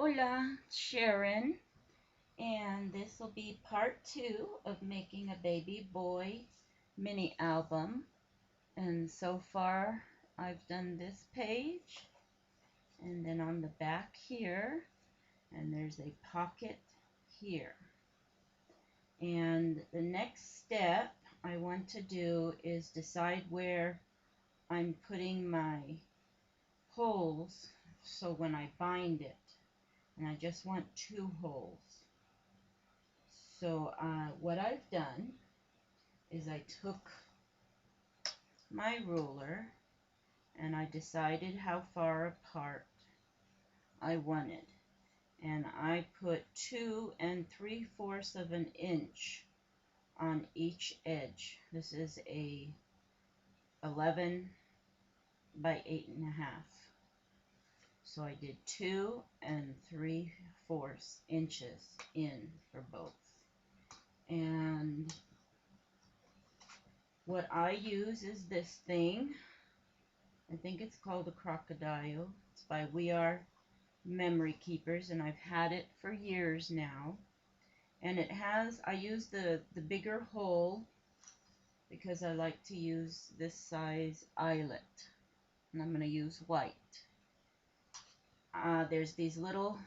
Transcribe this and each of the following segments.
Hola, Sharon, and this will be part 2 of making a baby boy mini album. And so far, I've done this page, and then on the back here, and there's a pocket here. And the next step I want to do is decide where I'm putting my holes so when I bind it. And I just want 2 holes. So what I've done is I took my ruler and I decided how far apart I wanted. And I put 2 3/4 of an inch on each edge. This is a 11 by 8.5. So I did 2 3/4 inches in for both. And what I use is this thing. I think it's called a crocodile. It's by We Are Memory Keepers, and I've had it for years now. And it has, I use the bigger hole because I like to use this size eyelet. And I'm going to use white. There's these little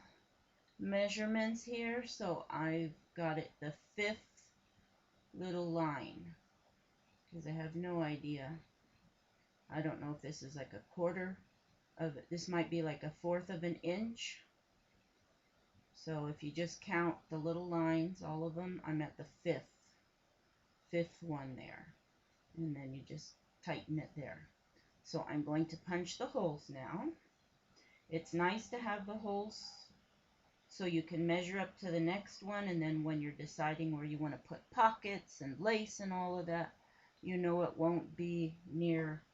measurements here, so I've got it the 5th little line because I have no idea. I don't know if this is like a quarter of it. This might be like a 1/4 of an inch. So if you just count the little lines, all of them, I'm at the 5th one there. And then you just tighten it there. So I'm going to punch the holes now. It's nice to have the holes so you can measure up to the next one, and then when you're deciding where you want to put pockets and lace and all of that, you know it won't be near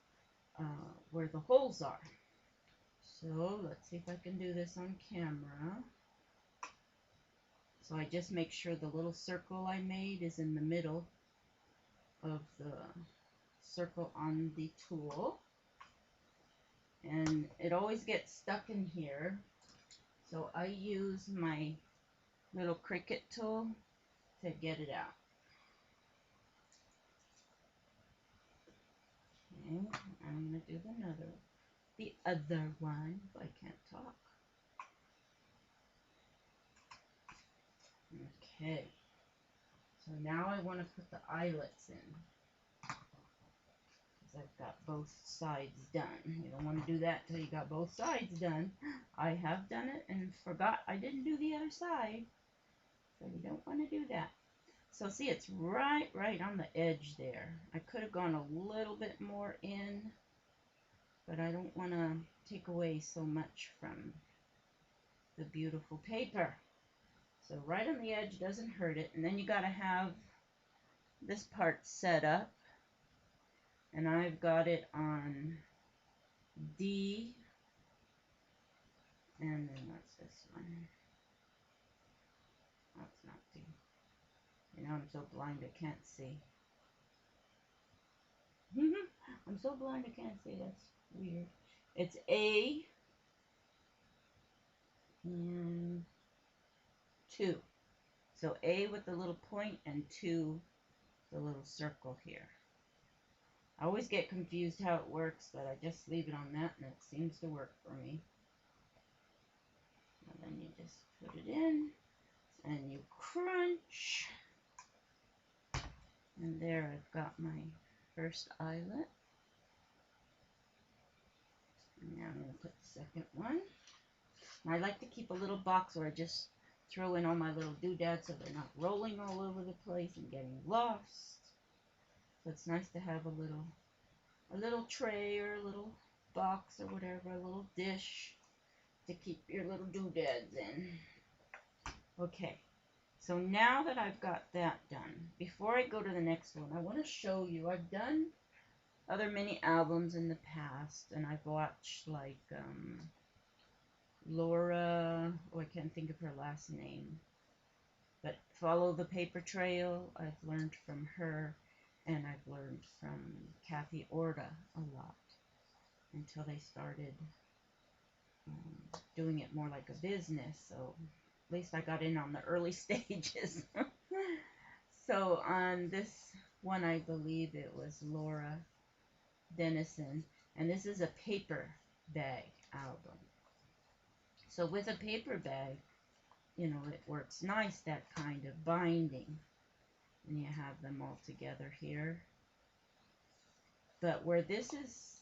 where the holes are. So let's see if I can do this on camera. So I just make sure the little circle I made is in the middle of the circle on the tool. And it always gets stuck in here. So I use my little Cricut tool to get it out. Okay, I'm going to do the other one, if I can't talk. Okay, so now I want to put the eyelets in, because I've got both sides done. You don't want to do that till you got both sides done. I have done it and forgot I didn't do the other side, so you don't want to do that. So see, it's right on the edge there. I could have gone a little bit more in, but I don't want to take away so much from the beautiful paper. So right on the edge doesn't hurt it. And then you got to have this part set up. And I've got it on D. And then what's this one? That's not D. You know, I'm so blind I can't see. I'm so blind I can't see. That's weird. It's A and 2. So A with the little point and 2 the little circle here. I always get confused how it works, but I just leave it on that and it seems to work for me. And then you just put it in and you crunch. And there I've got my first eyelet. And now I'm going to put the second one. And I like to keep a little box where I just throw in all my little doodads so they're not rolling all over the place and getting lost. So it's nice to have a little tray or a little box or whatever, a little dish to keep your little doodads in. Okay, so now that I've got that done, before I go to the next one, I want to show you, I've done other mini albums in the past, and I've watched like Laura, oh, I can't think of her last name, but Follow the Paper Trail, I've learned from her, and I've learned from Kathy Orta a lot until they started doing it more like a business, so at least I got in on the early stages. So on this one, I believe it was Laura Dennison, and this is a paper bag album. So with a paper bag, you know, it works nice, that kind of binding, and you have them all together here. But where this is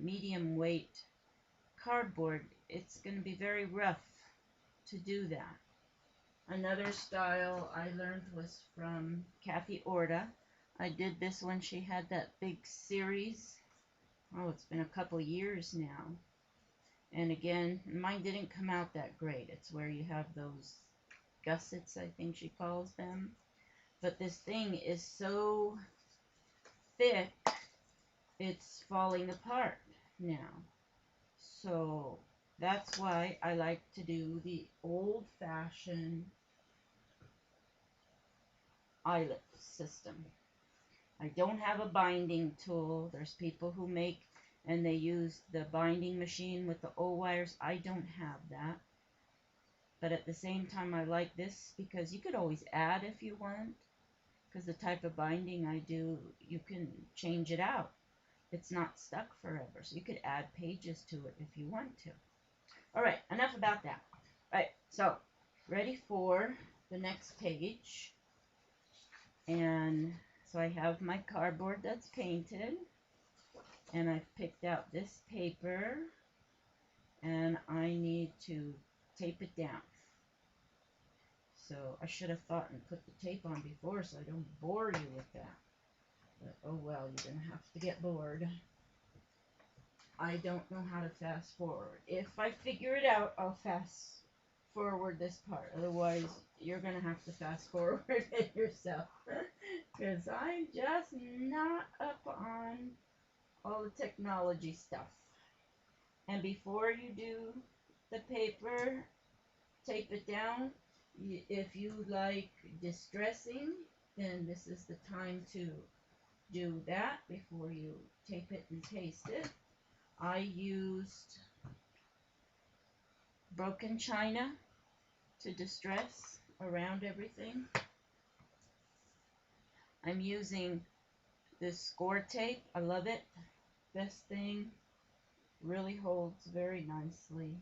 medium weight cardboard, it's going to be very rough to do that. Another style I learned was from Kathy Orta. I did this when she had that big series. Oh, it's been a couple years now. And again, mine didn't come out that great. It's where you have those gussets, I think she calls them. But this thing is so thick, it's falling apart now. So that's why I like to do the old-fashioned eyelet system. I don't have a binding tool. There's people who make and they use the binding machine with the O-wires. I don't have that. But at the same time, I like this because you could always add if you want. Because the type of binding I do, you can change it out. It's not stuck forever. So you could add pages to it if you want to. All right, enough about that. All right, so ready for the next page. And so I have my cardboard that's painted. And I've picked out this paper. And I need to tape it down. So I should have thought and put the tape on before so I don't bore you with that. But oh well, you're going to have to get bored. I don't know how to fast forward. If I figure it out, I'll fast forward this part. Otherwise, you're going to have to fast forward it yourself. Because I'm just not up on all the technology stuff. And before you do the paper, tape it down. If you like distressing, then this is the time to do that before you tape it and paste it. I used broken china to distress around everything. I'm using this score tape. I love it. This thing really holds very nicely.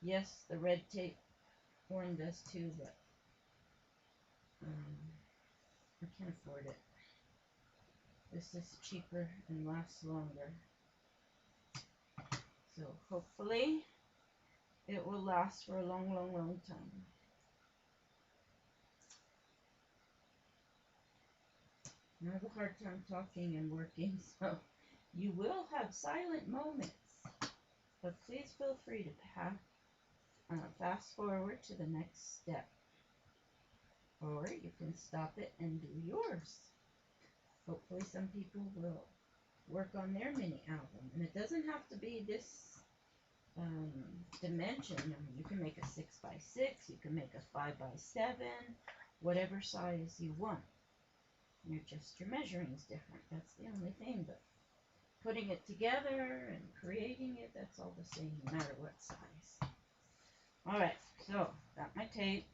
Yes, the red tape one does too, but I can't afford it. This is cheaper and lasts longer. So hopefully it will last for a long, long, long time. I have a hard time talking and working, so you will have silent moments. But please feel free to fast forward to the next step. Or you can stop it and do yours. Hopefully some people will work on their mini album. And it doesn't have to be this dimension. I mean, you can make a 6x6, you can make a 5x7, whatever size you want. Your measuring is different. That's the only thing. But putting it together and creating it, that's all the same no matter what size. Alright, so got my tape.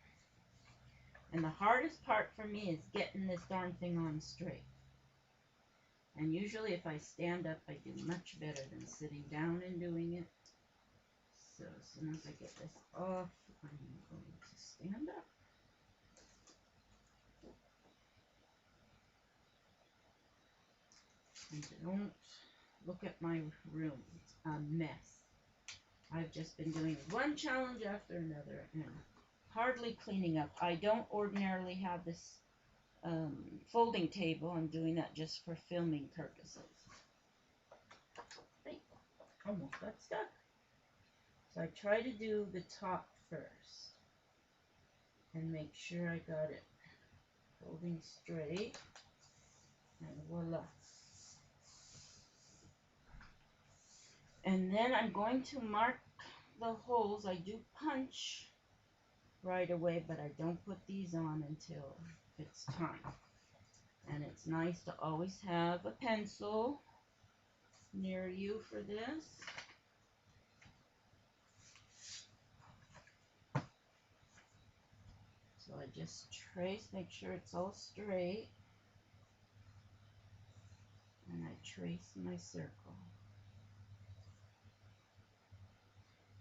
And the hardest part for me is getting this darn thing on straight. And usually if I stand up, I do much better than sitting down and doing it. So as soon as I get this off, I'm going to stand up. And don't look at my room. It's a mess. I've just been doing one challenge after another and hardly cleaning up. I don't ordinarily have this folding table. I'm doing that just for filming purposes. Hey, almost got stuck. So I try to do the top first and make sure I got it holding straight, and voila. And then I'm going to mark the holes. I do punch right away, but I don't put these on until it's time. And it's nice to always have a pencil near you for this. So I just trace, make sure it's all straight, and I trace my circle.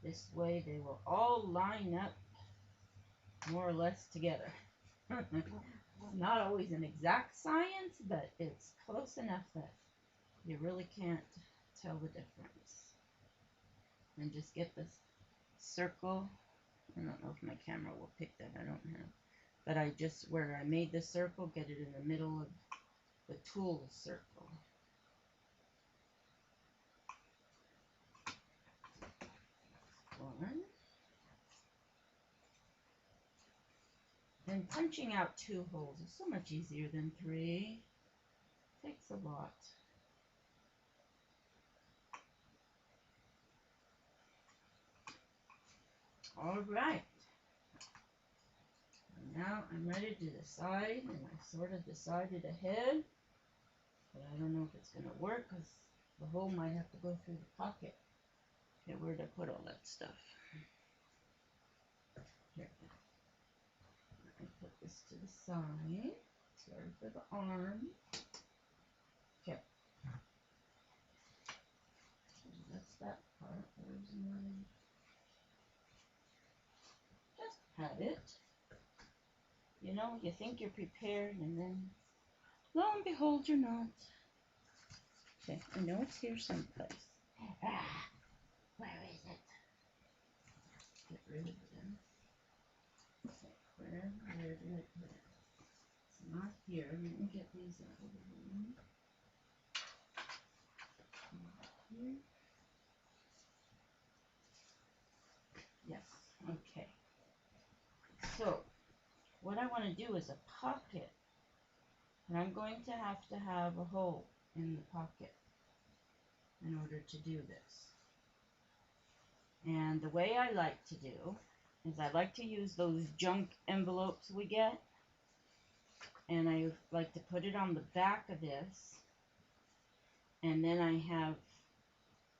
This way they will all line up more or less together. Not always an exact science, but it's close enough that you really can't tell the difference. And just get this circle. I don't know if my camera will pick that, I don't know. But I just, where I made the circle, get it in the middle of the tool circle. One. And punching out 2 holes is so much easier than 3. Takes a lot. All right. Now I'm ready to decide, and I sort of decided ahead, but I don't know if it's going to work because the hole might have to go through the pocket. Okay, where to put all that stuff? Here. I put this to the side. Sorry for the arm. Okay. So that's that part. Where's my... Just had it. You know, you think you're prepared, and then, lo and behold, you're not. Okay, I know it's here someplace. Ah, where is it? Get rid of them. Okay, where did I put it? It's not here. Let me get these out of the room. Here. Yes, okay. So, what I want to do is a pocket. And I'm going to have a hole in the pocket in order to do this. And the way I like to do is I like to use those junk envelopes we get. And I like to put it on the back of this. And then I have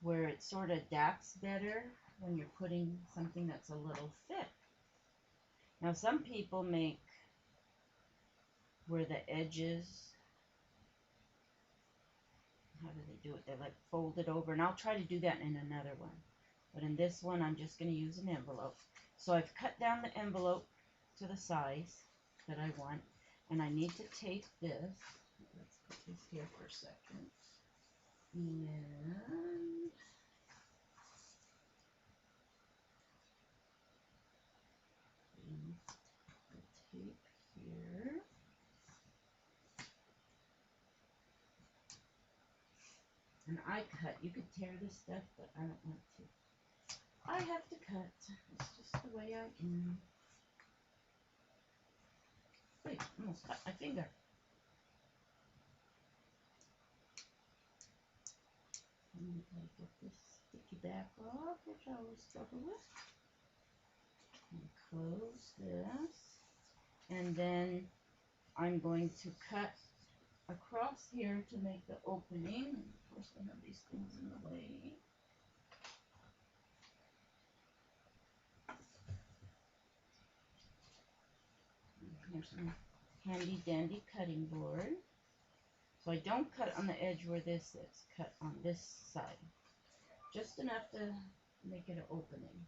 where it sort of adapts better when you're putting something that's a little thick. Now some people make where the edges, how do they do it? They like fold it over, and I'll try to do that in another one. But in this one, I'm just going to use an envelope. So I've cut down the envelope to the size that I want, and I need to tape this. Let's put this here for a second. And the tape here. And I cut. You could tear this stuff, but I don't want to. I have to cut. It's just the way I am. Wait, almost cut my finger. And I get this sticky back off, which I always struggle with. And close this. And then I'm going to cut across here to make the opening. And of course, I have these things in the way. Here's my handy dandy cutting board. So I don't cut on the edge where this is. Cut on this side. Just enough to make it an opening.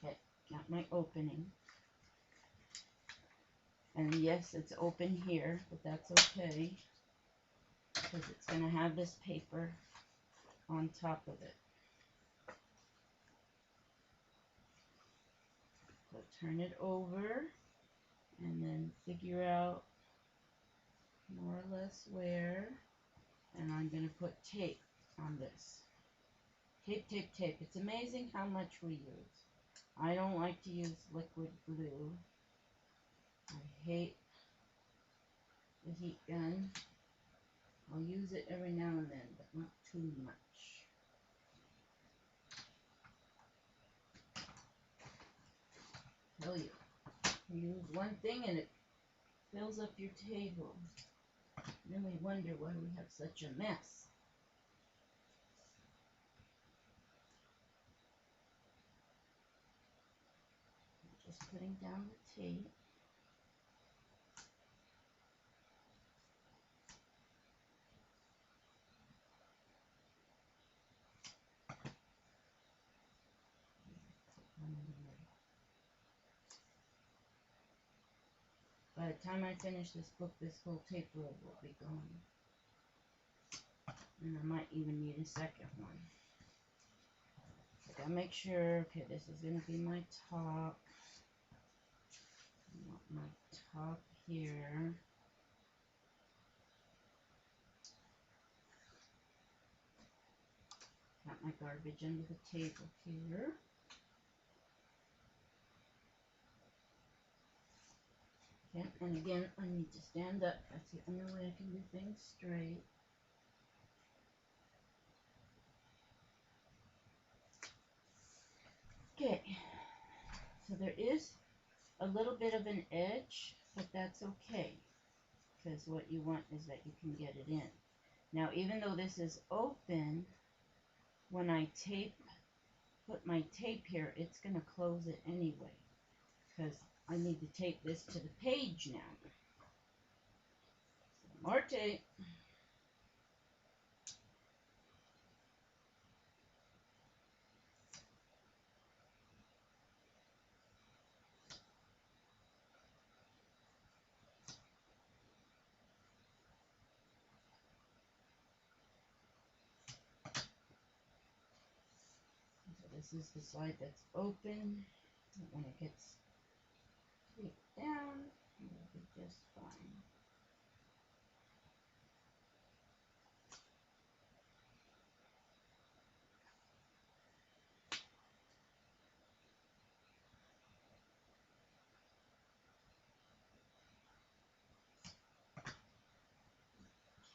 Okay, got my opening. And yes, it's open here, but that's okay, because it's going to have this paper on top of it. So turn it over, and then figure out more or less where, and I'm going to put tape on this. Tape, tape, tape. It's amazing how much we use. I don't like to use liquid glue. I hate the heat gun. I'll use it every now and then, but not too much. Tell you, you use one thing and it fills up your table. And then we wonder why we have such a mess. Just putting down the tape. By the time I finish this book, this whole tape roll will be gone. And I might even need a second one. I gotta make sure, okay, this is gonna be my top. I want my top here. Got my garbage under the table here. Okay, and again, I need to stand up. That's the only way I can do things straight. Okay, so there is a little bit of an edge, but that's okay, because what you want is that you can get it in. Now, even though this is open, when I put my tape here, it's going to close it anyway, because I need to tape this to the page now. So more tape. This is the side that's open. When it gets taped down, it'll be just fine.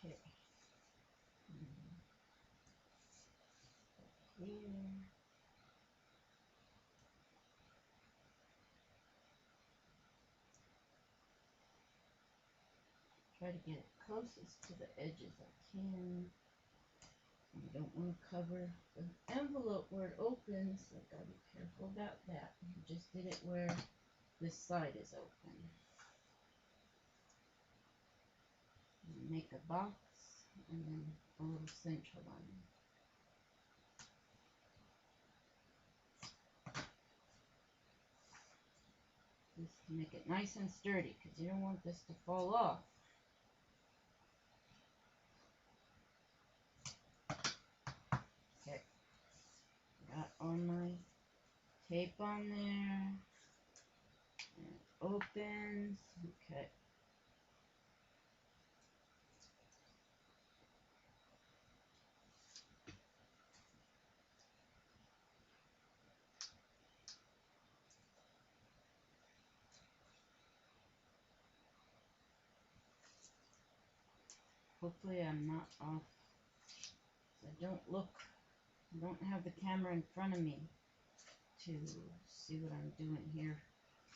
Okay. Here. Try to get it closest to the edge as I can. You don't want to cover the envelope where it opens, so I've got to be careful about that. I just did it where this side is open. Make a box and then a little central line. Just to make it nice and sturdy, because you don't want this to fall off. Okay, got all my tape on there, and it opens. Okay. Hopefully I'm not off. I don't have the camera in front of me to see what I'm doing here.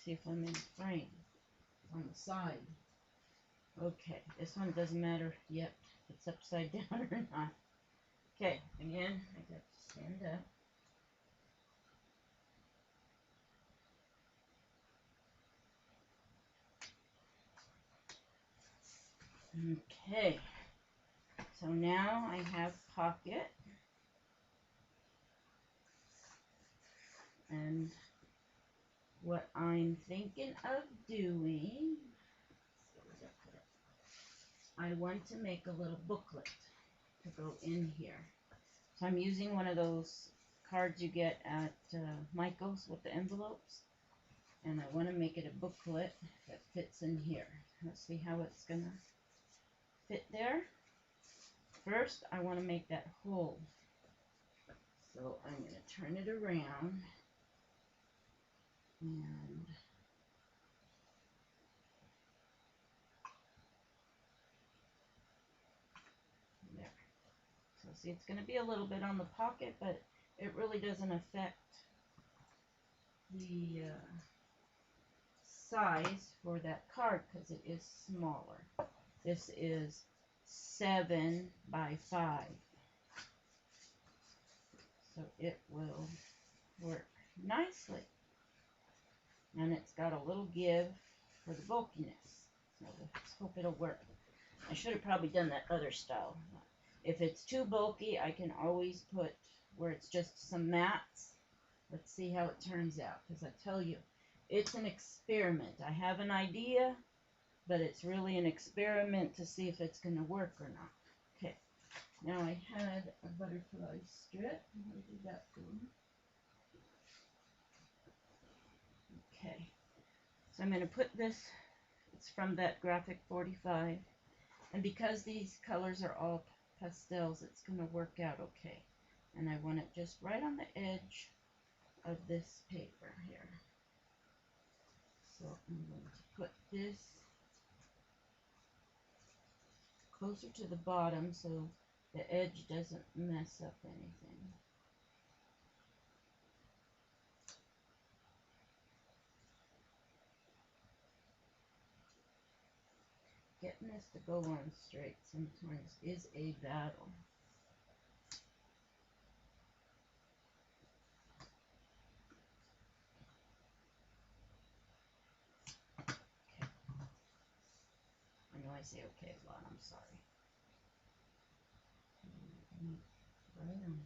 See if I'm in frame on the side. Okay, this one doesn't matter yet if it's upside down or not. Okay, again, I got to stand up. Okay, so now I have pocket, and what I'm thinking of doing, I want to make a little booklet to go in here. So I'm using one of those cards you get at Michael's with the envelopes, and I want to make it a booklet that fits in here. Let's see how it's gonna fit there. First, I want to make that hole. So I'm going to turn it around, and there. So see, it's going to be a little bit on the pocket, but it really doesn't affect the size for that card because it is smaller. This is 7 by 5. So it will work nicely. And it's got a little give for the bulkiness. So let's hope it'll work. I should have probably done that other style. If it's too bulky, I can always put where it's just some mats. Let's see how it turns out, because I tell you, it's an experiment. I have an idea, but it's really an experiment to see if it's going to work or not. Okay, now I had a butterfly strip. Where did that go? Okay, so I'm going to put this, it's from that Graphic 45, and because these colors are all pastels, it's going to work out okay. And I want it just right on the edge of this paper here. So I'm going to put this closer to the bottom so the edge doesn't mess up anything. Getting this to go on straight sometimes is a battle. Okay. I know I say okay a lot, I'm sorry. Right on there.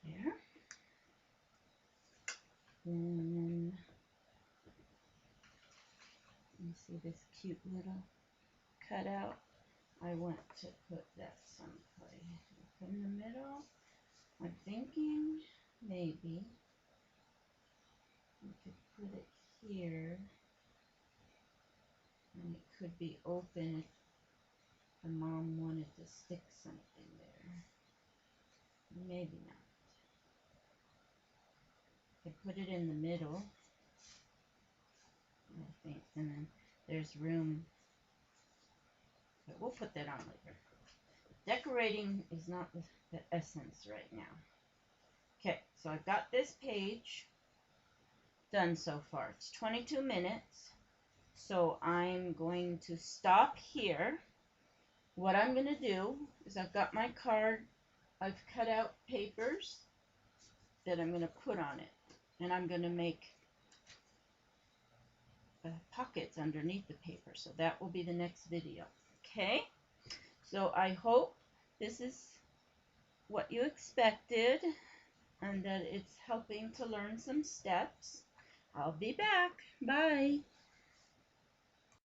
There. And you see this cute little cutout? I want to put that someplace. Up in the middle. I'm thinking maybe we could put it here. And it could be open if the mom wanted to stick something there. Maybe not. I put it in the middle, I think, and then there's room, but we'll put that on later. Decorating is not the essence right now. Okay, so I've got this page done so far. It's 22 minutes, so I'm going to stop here. What I'm going to do is I've got my card, I've cut out papers that I'm going to put on it, and I'm going to make pockets underneath the paper, so that will be the next video. Okay, so I hope this is what you expected and that it's helping to learn some steps. I'll be back. Bye.